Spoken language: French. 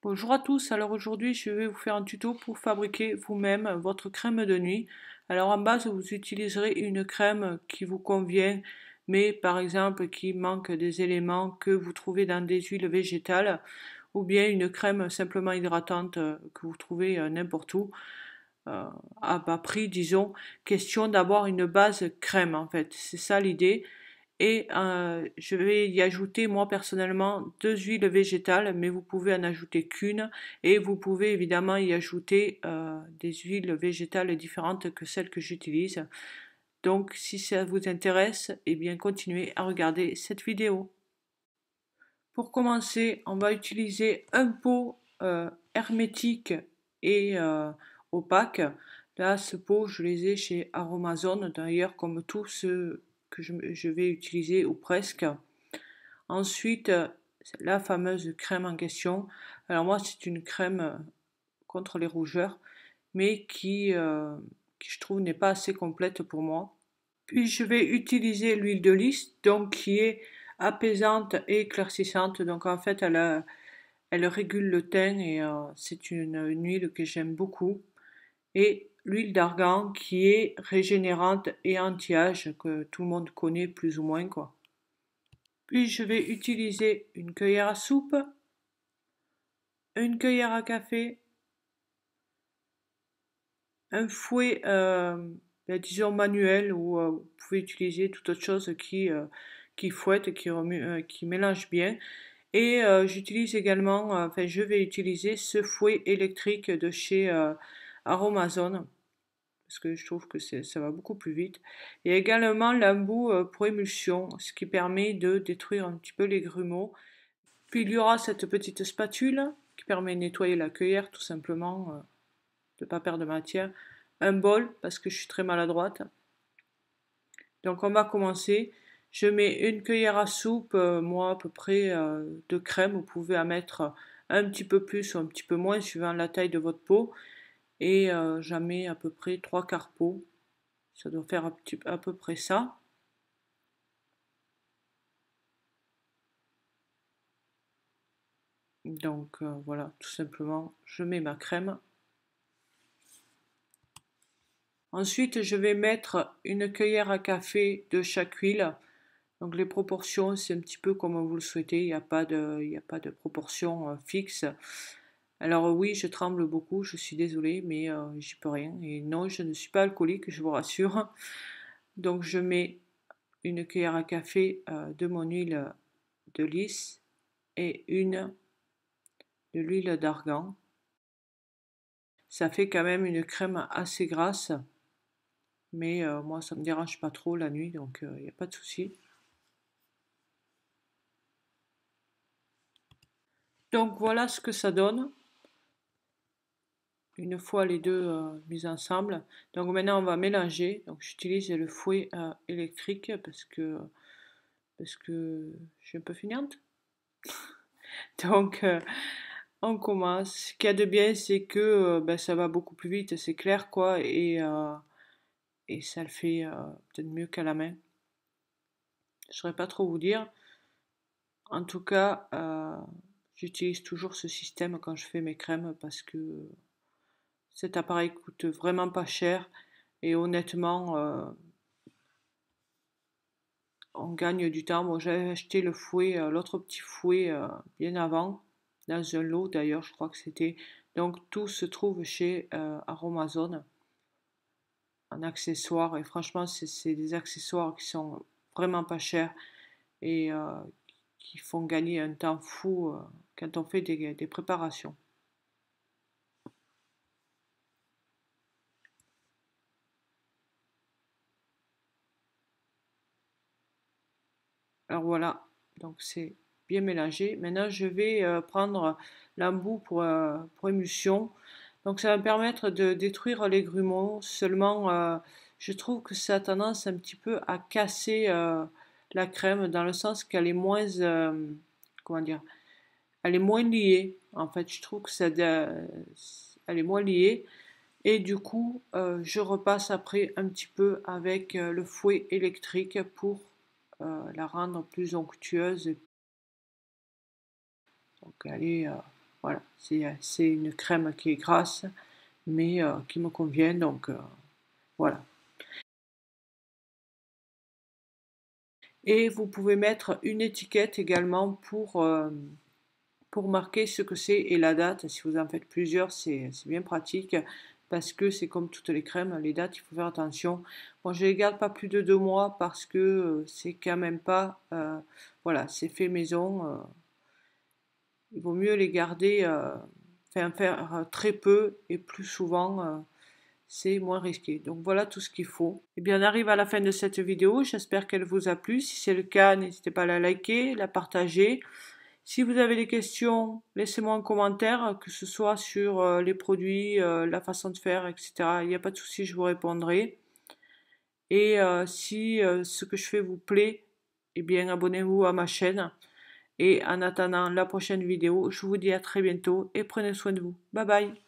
Bonjour à tous, alors aujourd'hui je vais vous faire un tuto pour fabriquer vous-même votre crème de nuit. Alors en base vous utiliserez une crème qui vous convient mais par exemple qui manque des éléments que vous trouvez dans des huiles végétales ou bien une crème simplement hydratante que vous trouvez n'importe où euh, à bas prix disons. Question d'avoir une base crème en fait, c'est ça l'idée. Et je vais y ajouter moi personnellement 2 huiles végétales, mais vous pouvez en ajouter qu'une et vous pouvez évidemment y ajouter des huiles végétales différentes que celles que j'utilise. Donc si ça vous intéresse, eh bien continuez à regarder cette vidéo. Pour commencer, on va utiliser un pot hermétique et opaque. Là, ce pot, je les ai chez Aromazone, d'ailleurs comme tous ceux que je vais utiliser ou presque. Ensuite, la fameuse crème en question. Alors moi, c'est une crème contre les rougeurs, mais qui je trouve n'est pas assez complète pour moi. Puis je vais utiliser l'huile de lys, donc qui est apaisante et éclaircissante. Donc en fait, elle régule le teint et c'est une huile que j'aime beaucoup. Et l'huile d'argan qui est régénérante et anti-âge, que tout le monde connaît plus ou moins quoi. Puis je vais utiliser une cuillère à soupe, une cuillère à café, un fouet, disons manuel, ou vous pouvez utiliser toute autre chose qui fouette, qui mélange bien. Et j'utilise également, enfin je vais utiliser ce fouet électrique de chez Aromazone, parce que je trouve que ça va beaucoup plus vite. Et également l'embout pour émulsion, ce qui permet de détruire un petit peu les grumeaux. Puis il y aura cette petite spatule qui permet de nettoyer la cuillère tout simplement, de ne pas perdre de matière. Un bol parce que je suis très maladroite. Donc on va commencer. Je mets une cuillère à soupe, moi à peu près de crème. Vous pouvez en mettre un petit peu plus ou un petit peu moins suivant la taille de votre pot. Et j'en mets à peu près 3/4 pot. Ça doit faire à peu près ça. Donc voilà, tout simplement, je mets ma crème. Ensuite, je vais mettre une cuillère à café de chaque huile. Donc les proportions, c'est un petit peu comme vous le souhaitez, il y a pas de proportion fixe. Alors oui, je tremble beaucoup, je suis désolée, mais j'y peux rien. Et non, je ne suis pas alcoolique, je vous rassure. Donc je mets une cuillère à café de mon huile de lys et une de l'huile d'argan. Ça fait quand même une crème assez grasse, mais moi ça me dérange pas trop la nuit, donc il n'y a pas de souci. Donc voilà ce que ça donne une fois les deux mis ensemble. Donc maintenant on va mélanger. Donc j'utilise le fouet électrique parce que je suis un peu feignante. Donc on commence. Ce qu'il y a de bien c'est que ben, ça va beaucoup plus vite, c'est clair quoi, et ça le fait peut-être mieux qu'à la main. Je ne saurais pas trop vous dire. En tout cas, j'utilise toujours ce système quand je fais mes crèmes parce que cet appareil coûte vraiment pas cher et honnêtement, on gagne du temps. Moi, j'avais acheté le fouet, l'autre petit fouet bien avant, dans un lot d'ailleurs, je crois que c'était. Donc tout se trouve chez Aromazone en accessoires et franchement, c'est des accessoires qui sont vraiment pas chers et qui font gagner un temps fou quand on fait des préparations. Alors voilà, donc c'est bien mélangé. Maintenant, je vais prendre l'embout pour émulsion. Donc ça va me permettre de détruire les grumeaux. Seulement, je trouve que ça a tendance un petit peu à casser la crème dans le sens qu'elle est moins, comment dire, elle est moins liée. En fait, je trouve que elle est moins liée. Et du coup, je repasse après un petit peu avec le fouet électrique pour la rendre plus onctueuse. Donc elle est, Voilà, c'est une crème qui est grasse, mais qui me convient, donc voilà. Et vous pouvez mettre une étiquette également pour marquer ce que c'est et la date. Si vous en faites plusieurs, c'est bien pratique parce que c'est comme toutes les crèmes, les dates, il faut faire attention. Moi, je les garde pas plus de 2 mois parce que c'est quand même pas, voilà, c'est fait maison. Il vaut mieux les garder, enfin faire très peu et plus souvent. C'est moins risqué. Donc voilà tout ce qu'il faut. Et bien on arrive à la fin de cette vidéo. J'espère qu'elle vous a plu. Si c'est le cas, n'hésitez pas à la liker, la partager. Si vous avez des questions, laissez-moi un commentaire, que ce soit sur les produits, la façon de faire, etc. Il n'y a pas de souci, je vous répondrai. Et si ce que je fais vous plaît, eh bien abonnez-vous à ma chaîne. Et en attendant la prochaine vidéo, je vous dis à très bientôt et prenez soin de vous. Bye bye.